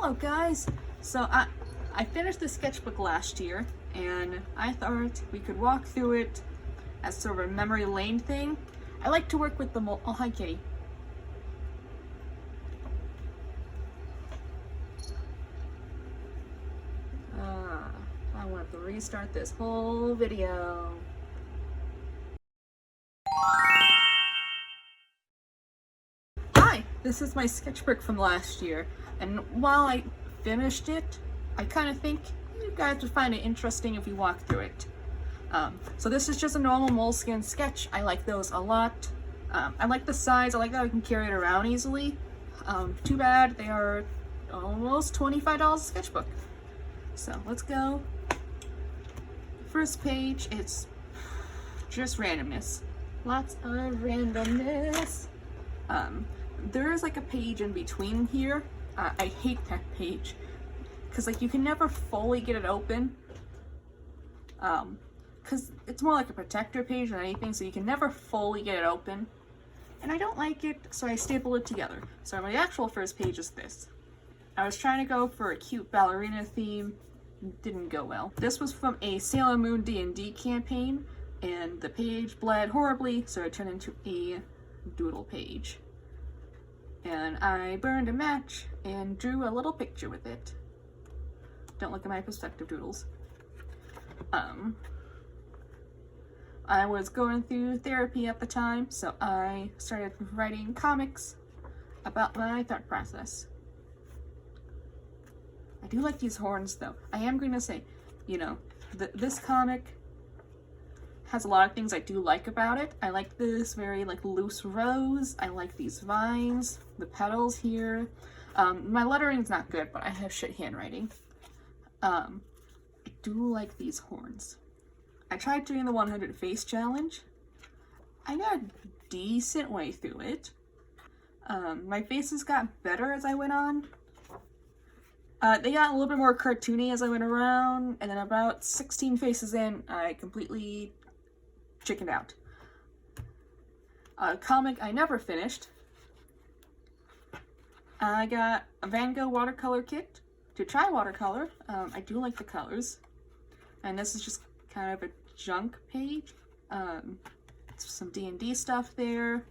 Hello guys! So I finished the sketchbook last year and I thought we could walk through it as sort of a memory lane thing. I like to work with the oh hi Kitty. I want to restart this whole video. Hi! This is my sketchbook from last year, and while I finished it, I kind of think you guys would find it interesting if we walk through it. So this is just a normal moleskin sketch. I like those a lot. I like the size. I like that I can carry it around easily. Too bad they are almost $25 a sketchbook. So let's go. First page, it's just randomness. Lots of randomness. There's like a page in between here. I hate that page because like you can never fully get it open. Because it's more like a protector page than anything, so you can never fully get it open. And I don't like it, so I staple it together. So my actual first page is this. I was trying to go for a cute ballerina theme. Didn't go well. This was from a Sailor Moon D&D campaign, and the page bled horribly, so it turned into a doodle page. And I burned a match and drew a little picture with it. Don't look at my perspective doodles. I was going through therapy at the time, so I started writing comics about my thought process. I do like these horns though. I am going to say, you know, this comic has a lot of things I do like about it. I like this very like loose rose. I like these vines, the petals here. My lettering's not good, but I have shit handwriting. I do like these horns. I tried doing the 100 face challenge. I got a decent way through it. My faces got better as I went on. They got a little bit more cartoony as I went around, and then about 16 faces in, I completely chickened out. A comic I never finished. I got a Van Gogh watercolor kit to try watercolor. I do like the colors. And this is just kind of a junk page. Some D&D stuff there.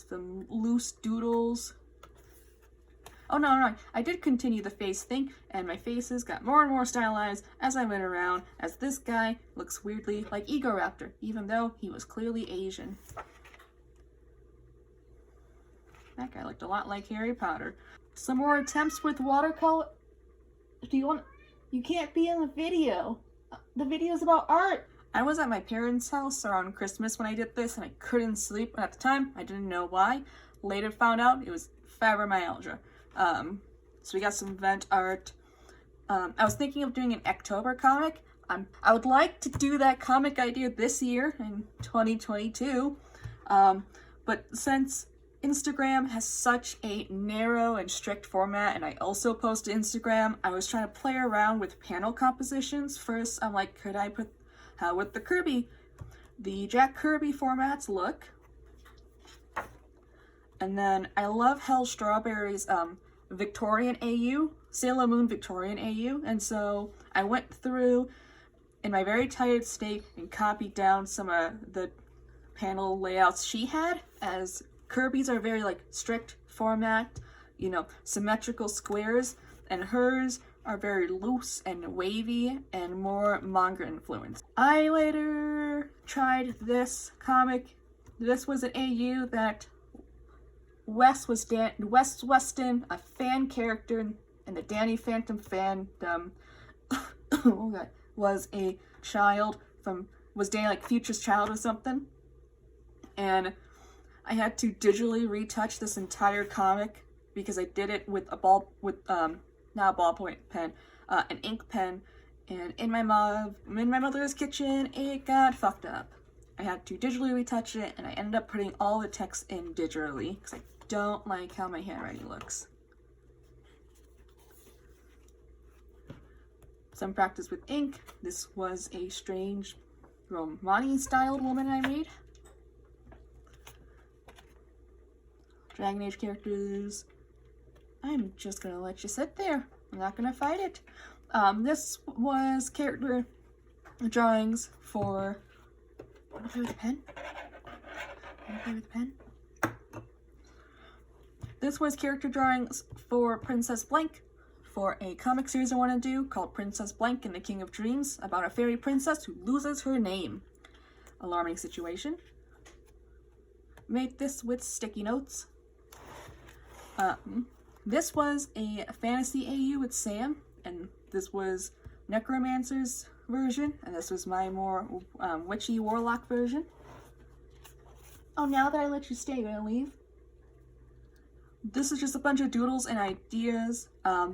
Some loose doodles. Oh no, I did continue the face thing, and my faces got more and more stylized as I went around, as this guy looks weirdly like Egoraptor, even though he was clearly Asian. That guy looked a lot like Harry Potter. Some more attempts with watercolor. You can't be in the video. The video's about art. I was at my parents' house around Christmas when I did this, and I couldn't sleep, and at the time, I didn't know why. Later found out it was fibromyalgia. So we got some vent art. I was thinking of doing an October comic. I would like to do that comic idea this year in 2022. But since Instagram has such a narrow and strict format, and I also post to Instagram, I was trying to play around with panel compositions. First, I'm like, could I put how would the Jack Kirby formats look? And then I love Hell Strawberry's Victorian AU, Sailor Moon Victorian AU, and so I went through in my very tired state and copied down some of the panel layouts she had, as Kirby's are very like strict format, you know, symmetrical squares, and hers are very loose and wavy and more manga influenced. I later tried this comic. This was an AU that Wes Weston, a fan character in the Danny Phantom fandom, oh God, was a child was Danny like Future's child or something, and I had to digitally retouch this entire comic because I did it with not a ballpoint pen, an ink pen, and in my mother's kitchen, it got fucked up. I had to digitally retouch it, and I ended up putting all the text in digitally because I don't like how my handwriting looks. Some practice with ink. This was a strange Romani-styled woman I made. Dragon Age characters. I'm just gonna let you sit there. I'm not gonna fight it. This was character drawings for. Wanna play with a pen? Wanna play with a pen? This was character drawings for Princess Blank for a comic series I want to do called Princess Blank and the King of Dreams, about a fairy princess who loses her name. Alarming situation. Made this with sticky notes. This was a fantasy AU with Sam, and this was Necromancer's version, and this was my more witchy warlock version. Oh, now that I let you stay, you're gonna leave? This is just a bunch of doodles and ideas.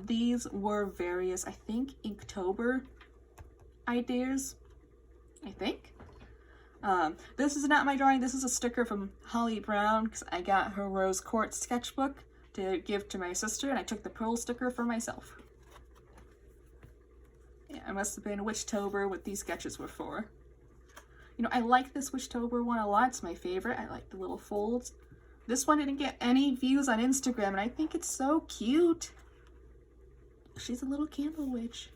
These were various, I think, Inktober ideas. I think. This is not my drawing. This is a sticker from Holly Brown because I got her Rose Quartz sketchbook to give to my sister, and I took the pearl sticker for myself. Yeah, I must have been Witchtober what these sketches were for. You know, I like this Witchtober one a lot. It's my favorite. I like the little folds. This one didn't get any views on Instagram, and I think it's so cute. She's a little candle witch.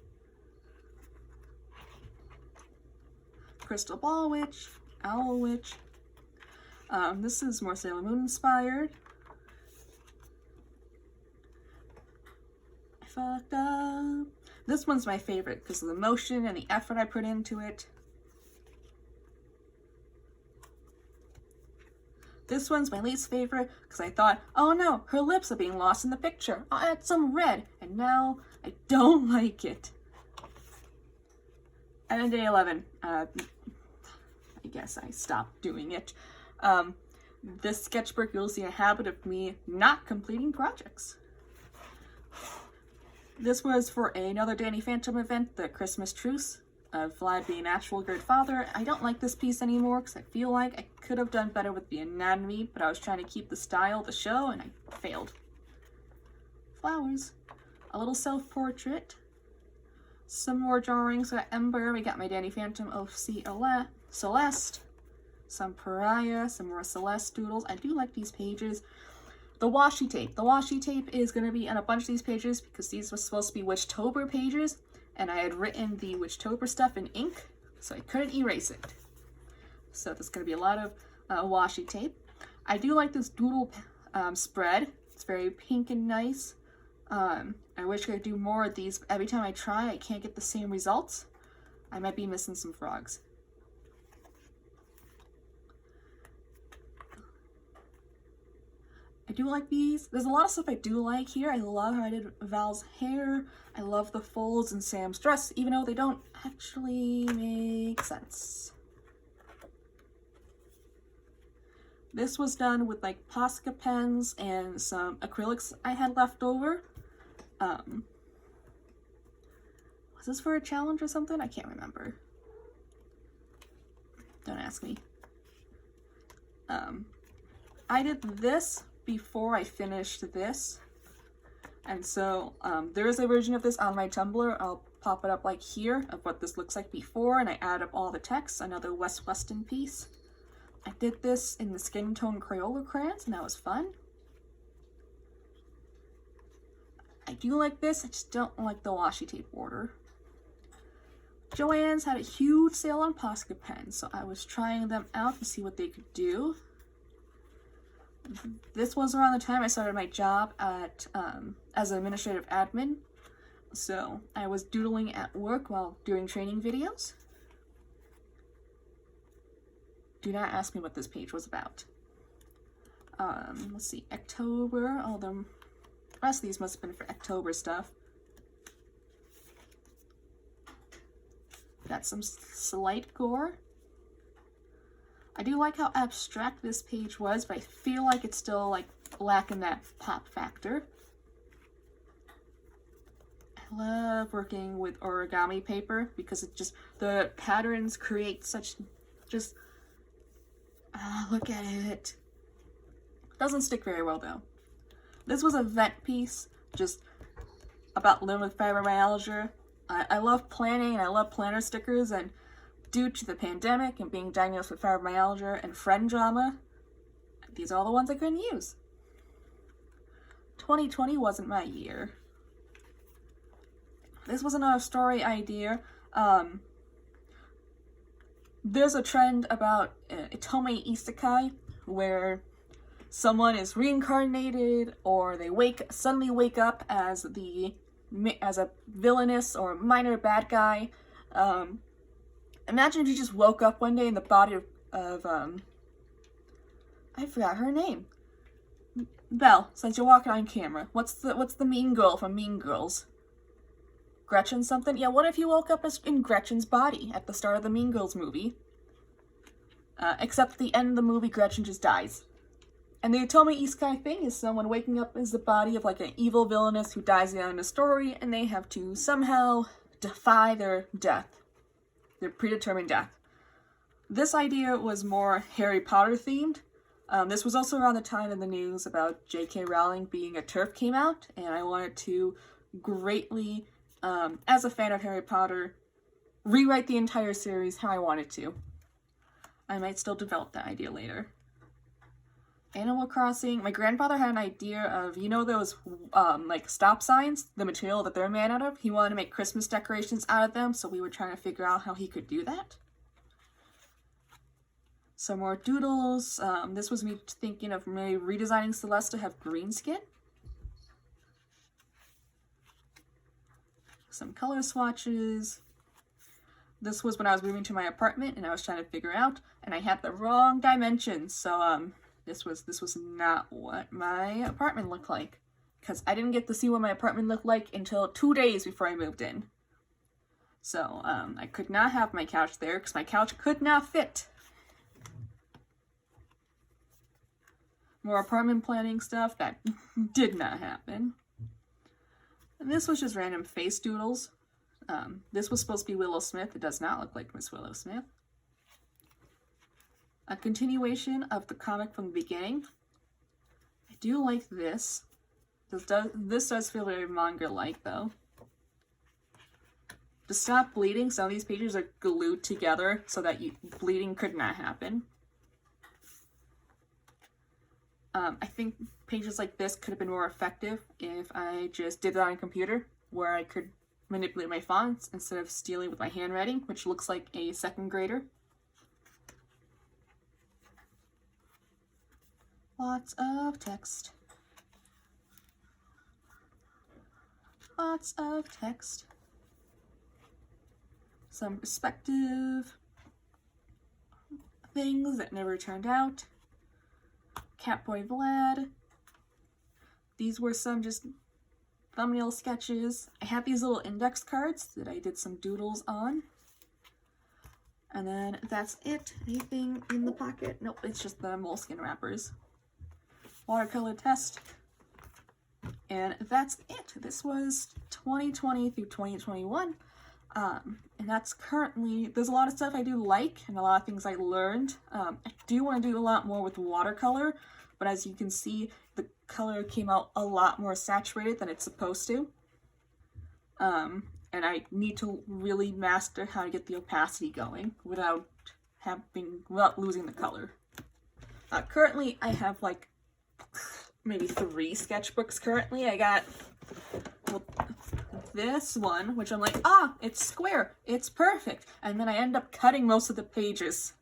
Crystal ball witch, owl witch. This is more Sailor Moon inspired. I fucked up. This one's my favorite because of the motion and the effort I put into it. This one's my least favorite because I thought, oh no, her lips are being lost in the picture. I'll add some red, and now I don't like it. And then day 11, I guess I stopped doing it. This sketchbook, you'll see a habit of me not completing projects. This was for another Danny Phantom event, the Christmas Truce of Vlad being actual good father. I don't like this piece anymore because I feel like I could have done better with the anatomy, but I was trying to keep the style of the show and I failed. Flowers. A little self-portrait. Some more drawings. We got Ember. We got my Danny Phantom OC Celeste. Some Pariah. Some more Celeste doodles. I do like these pages. The washi tape. The washi tape is going to be on a bunch of these pages because these were supposed to be Witchtober pages, and I had written the Witchtober stuff in ink, so I couldn't erase it. So there's going to be a lot of washi tape. I do like this doodle spread. It's very pink and nice. I wish I could do more of these, but every time I try, I can't get the same results. I might be missing some frogs. I do like these. There's a lot of stuff I do like here. I love how I did Val's hair. I love the folds in Sam's dress, even though they don't actually make sense. This was done with like Posca pens and some acrylics I had left over. Was this for a challenge or something? I can't remember. Don't ask me. I did this before I finished this, and so there is a version of this on my Tumblr. I'll pop it up like here of what this looks like before, and I add up all the text. Another West Weston piece. I did this in the skin tone Crayola crayons, and that was fun. I do like this, I just don't like the washi tape border. Joann's had a huge sale on Posca pens, so I was trying them out to see what they could do. This was around the time I started my job at as an administrative admin, so I was doodling at work while doing training videos. Do not ask me what this page was about. Let's see, October, all the rest of these must have been for October stuff. Got some slight gore. I do like how abstract this page was, but I feel like it's still like lacking that pop factor. I love working with origami paper because it just, the patterns create such just, look at it. Doesn't stick very well though. This was a vent piece, just about living with fibromyalgia. I love planning and I love planner stickers, and due to the pandemic and being diagnosed with fibromyalgia and friend drama, these are all the ones I couldn't use. 2020 wasn't my year. This was another story idea. There's a trend about Itome Isekai, where someone is reincarnated or they suddenly wake up as a villainous or minor bad guy. Imagine if you just woke up one day in the body of I forgot her name. Belle, since you're walking on camera, what's the mean girl from Mean Girls? Gretchen something? Yeah, what if you woke up in Gretchen's body at the start of the Mean Girls movie? Except at the end of the movie, Gretchen just dies. And the Itome Isekai thing is someone waking up as the body of like an evil villainess who dies at the end of the story, and they have to somehow defy their death. Their predetermined death. This idea was more Harry Potter themed. This was also around the time in the news about J.K. Rowling being a TERF came out, and I wanted to greatly, as a fan of Harry Potter, rewrite the entire series how I wanted to. I might still develop that idea later. Animal Crossing, my grandfather had an idea of, you know those, like, stop signs? The material that they're made out of? He wanted to make Christmas decorations out of them, so we were trying to figure out how he could do that. Some more doodles. This was me thinking of maybe redesigning Celeste to have green skin. Some color swatches. This was when I was moving to my apartment and I was trying to figure out, and I had the wrong dimensions, so, this was not what my apartment looked like, because I didn't get to see what my apartment looked like until 2 days before I moved in. So, I could not have my couch there, because my couch could not fit. More apartment planning stuff, that did not happen. And this was just random face doodles. This was supposed to be Willow Smith. It does not look like Miss Willow Smith. A continuation of the comic from the beginning. I do like this. This does feel very manga-like, though. To stop bleeding, some of these pages are glued together so that bleeding could not happen. I think pages like this could have been more effective if I just did it on a computer, where I could manipulate my fonts instead of stealing with my handwriting, which looks like a second grader. Lots of text. Lots of text. Some perspective things that never turned out. Catboy Vlad. These were some just thumbnail sketches. I have these little index cards that I did some doodles on. And then that's it. Anything in the pocket? Nope, it's just the moleskin wrappers. Watercolor test. And that's it. This was 2020 through 2021. And that's currently, there's a lot of stuff I do like and a lot of things I learned. I do want to do a lot more with watercolor, but as you can see, the color came out a lot more saturated than it's supposed to. And I need to really master how to get the opacity going without losing the color. Currently, I have like maybe 3 sketchbooks currently. I got this one, which I'm like, it's square, it's perfect. And then I end up cutting most of the pages.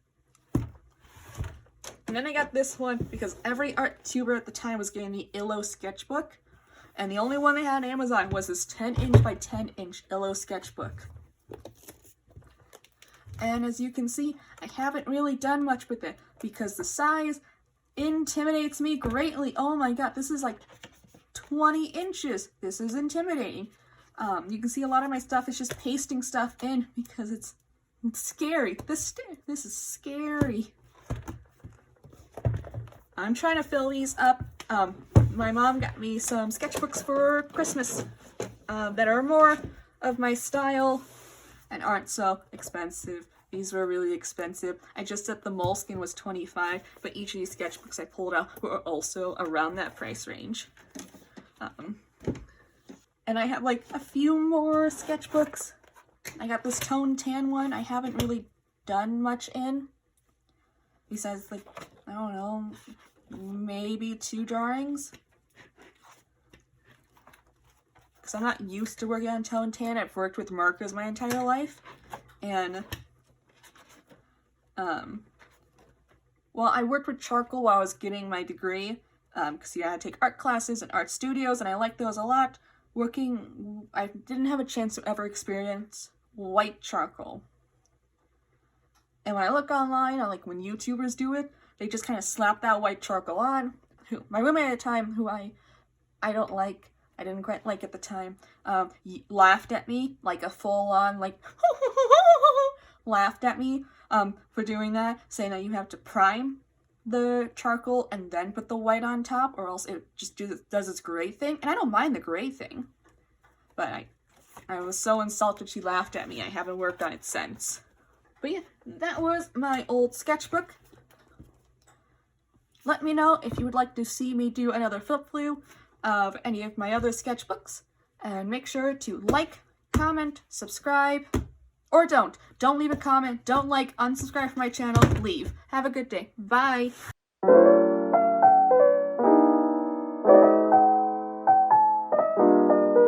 And then I got this one because every art tuber at the time was getting the Illo sketchbook. And the only one they had on Amazon was this 10-inch by 10-inch Illo sketchbook. And as you can see, I haven't really done much with it because the size intimidates me greatly. Oh my god, this is like 20 inches. This is intimidating. You can see a lot of my stuff is just pasting stuff in because it's scary. This is scary. I'm trying to fill these up. My mom got me some sketchbooks for Christmas that are more of my style and aren't so expensive. These were really expensive. I just said the moleskin was $25, but each of these sketchbooks I pulled out were also around that price range. And I have like a few more sketchbooks. I got this tone tan one I haven't really done much in. Besides, like, I don't know, maybe 2 drawings. because I'm not used to working on tone tan. I've worked with markers my entire life, and well, I worked with charcoal while I was getting my degree, because you had to take art classes and art studios, and I liked those a lot. I didn't have a chance to ever experience white charcoal. And when I look online, or like when YouTubers do it, they just kind of slap that white charcoal on. My roommate at the time, who I didn't quite like at the time, laughed at me, like a full-on, like, laughed at me for doing that, saying that you have to prime the charcoal and then put the white on top, or else it just does its gray thing. And I don't mind the gray thing, but I was so insulted she laughed at me. I haven't worked on it since. But yeah, that was my old sketchbook. Let me know if you would like to see me do another flip through of any of my other sketchbooks. And make sure to like, comment, subscribe, or don't. Don't leave a comment, don't like, unsubscribe from my channel, leave. Have a good day. Bye!